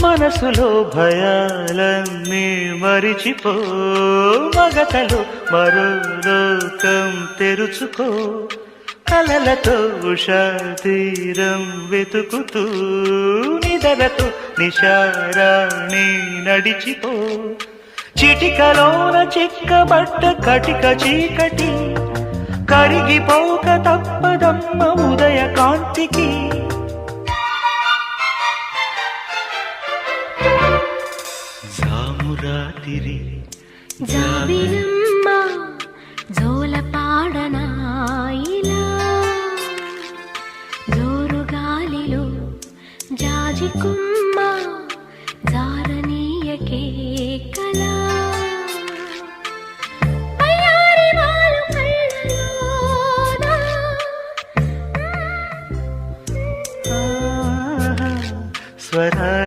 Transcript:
మనసులో భయాలన్నీ మరిచిపో, మగతలో మరో లోకం తెరుచుకో, కలలతో ఉషా తీరం వెతుకుతూ నిదలతో నిశారాణి నడిచిపో. చిటికలోన చిక్కబడ్డ కటిక చీకటి కరిగిపోక తప్పదమ్మ ఉదయ కాంతికి. జామురాతిరి జాబిలమ్మ జోల